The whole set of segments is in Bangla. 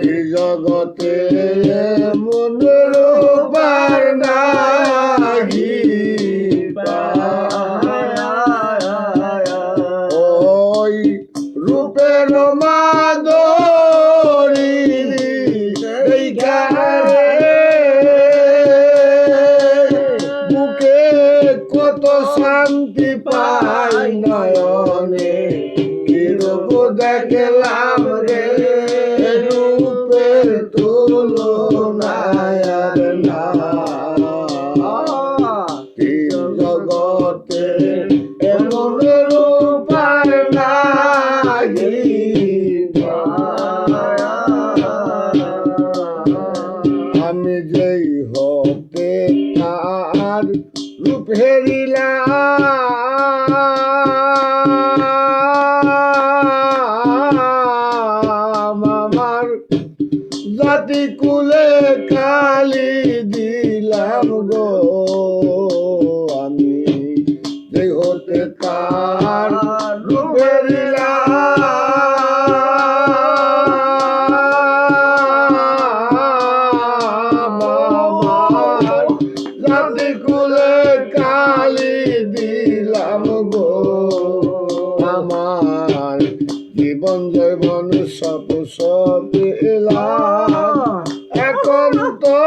এই জগতে মন রূপার নাহি ওই রূপের মাধুরী বুকে কত শান্তি পাই নয়নে কি রূপ দেখলাম রে রূপের তুলনায় আর না জগতে এমন রূপার নাহি আমি যেই হতে তার রূপ হেরিলাম আমার জাতি কুলে কালি দিলাম গো আমি যেই হতে তার রূপ হেরিলাম আমার জাতি কুলে কালি দিলাম গো আমার জীবন জৈবন সব সব এলাম এখন তো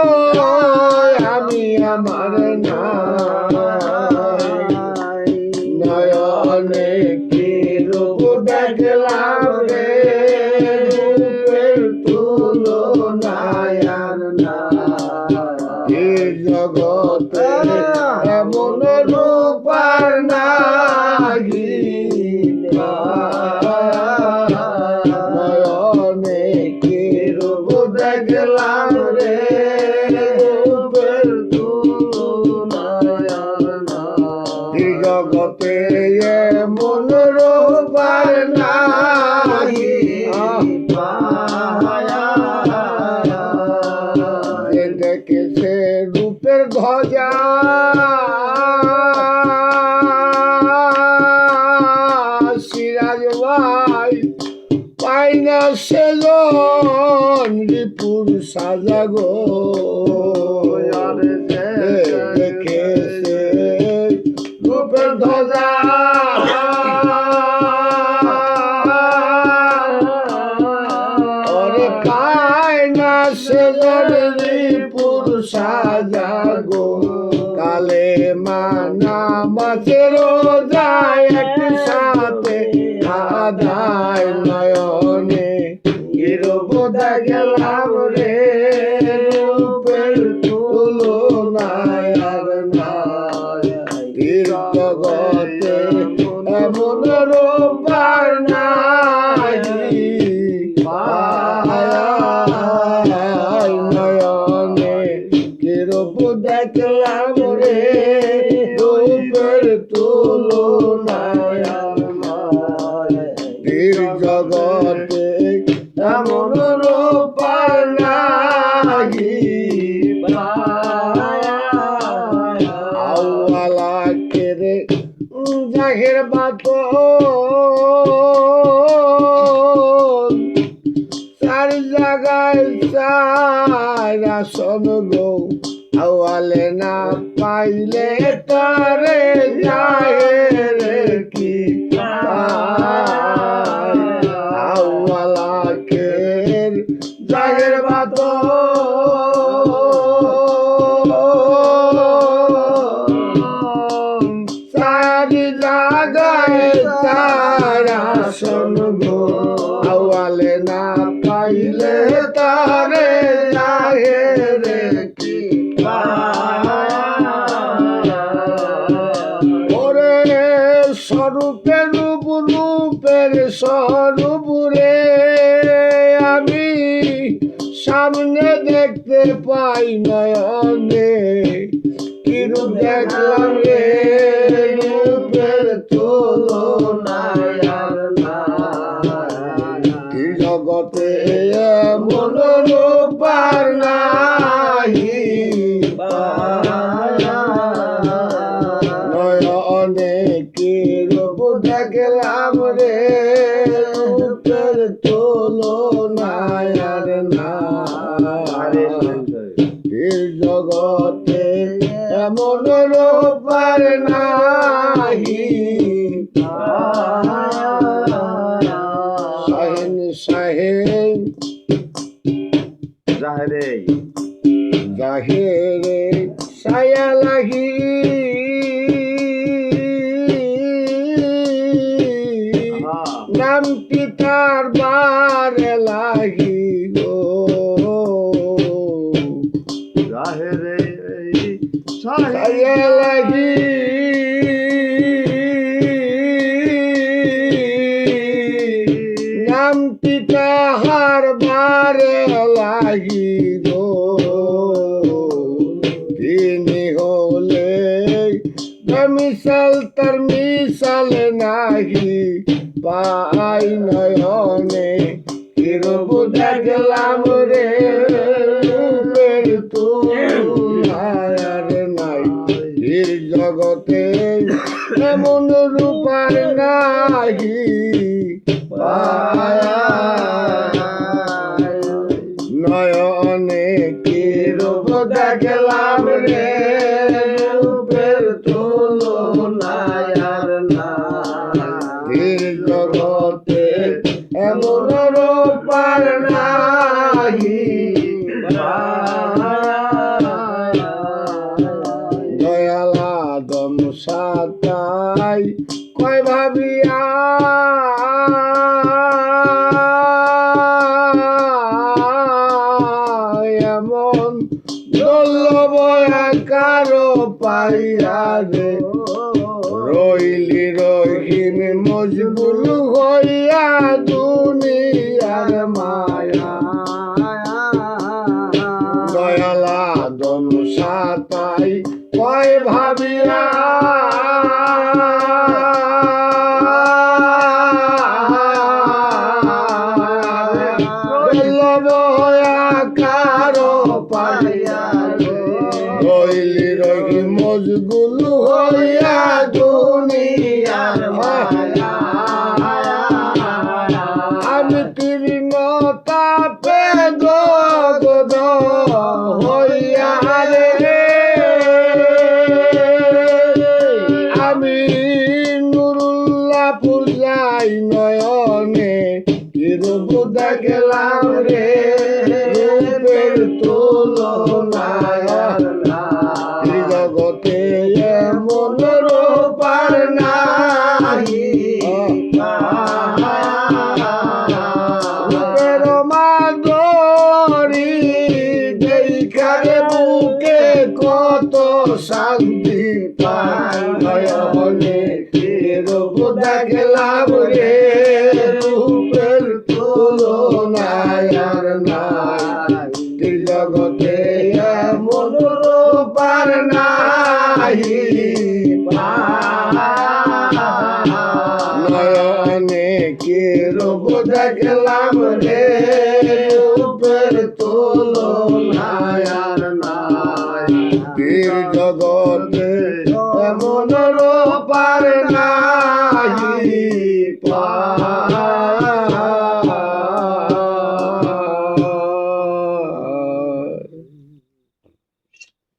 আমি আমার নয়নে কি রূপ দেখলাম রে রূপের তুলনায় আর না এই জগতে এমন রূপার নাহি নয়নে কি রূপ দেখলাম রে রূপের তুলনায় আর না এই জগতে এমন রূপার নাহি দেখেছে রূপের ধ্বজা সিরাজ ভাই পাই না সেজন রিপুর সাজা গো দেখেছে রূপের ধ্বজা পাই না সেজন রিপুর সাজা গো কালে মানা মাছের যায় একসাথে আদায় নয়নে গিরব দেখলাম রে রূপের তুলনায় আর নাই জগতে এমন রূপার নাহি নয়নে কিরূপ দেখলাম রে রূপের তুলনায় আর নাই জগতে এমন রূপার নাহি আওয়ালা কেরে জাহের বাতন চার জায়গায় চার আসন গো আওয়ালে না পাইলে তারে জাহের কি আওয়ালা কের জাহের বাতন চারি জায়গায় তার আসন গো আওয়ালে না পাইলে তারে জাহের কি ওরে স্বরূপে রূপ রূপের স্বরূপ রে আমি সামনে দেখতে পাই নয়নে কি রূপ দেখলাম রে রূপের তুলনায় আর নাই জগতে এমন রূপার নাহি নয়নে কি রূপ দেখলাম রে রূপের সাহেব জাহেরে জাহেরে ছায়া লাগি নামটি তার বারে লাগি গো জাহেরে ছায়া লাগি নামটি তাহার বারে লাগি গো তিনি হলে মিশাল তার মিশাল নাহি পাই নয়নে কিরব দেখলাম রে রূপের তুলনার নাই এই জগতে এমন রূপার নাহি নয়নে কিরব দেখলাম রে রূপের তুলনার নাই জগতে এমন রূপার নাহি দয়াল আদম সাতাই কয় ভাবিয়া এমন দল্লবয়া কারো পাইয়া রে রইলি রহিম মজবুল হইয়া দুনিয়ার মায়া দয়াল আদম সাতাই কয় ভাবিয়া কারো পাইয়া রইলি রহিম মজগুল হইয়া দুনিয়ার মায়া আমি তৃণতা পেদ গদ হইয়া রে আমি নুরুল্লাহপুর যাই নয়নে কিরূপ দেখলাম রে রূপের তুলনায় নাই জগতে এমন রূপার নাহি রূপের মাধুরী দেখারে বুকে কত শান্তি পাই নয়নে কিরূপ দেখলাম রে রূপের তুলনায় নাই জগতে এমন রূপার নাহি নয়নে কিরূপ দেখলাম রে রূপের তুলনায় নাই জগতে এমন রূপার নাহি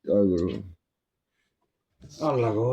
জয় গুরু আল্লাহ গো।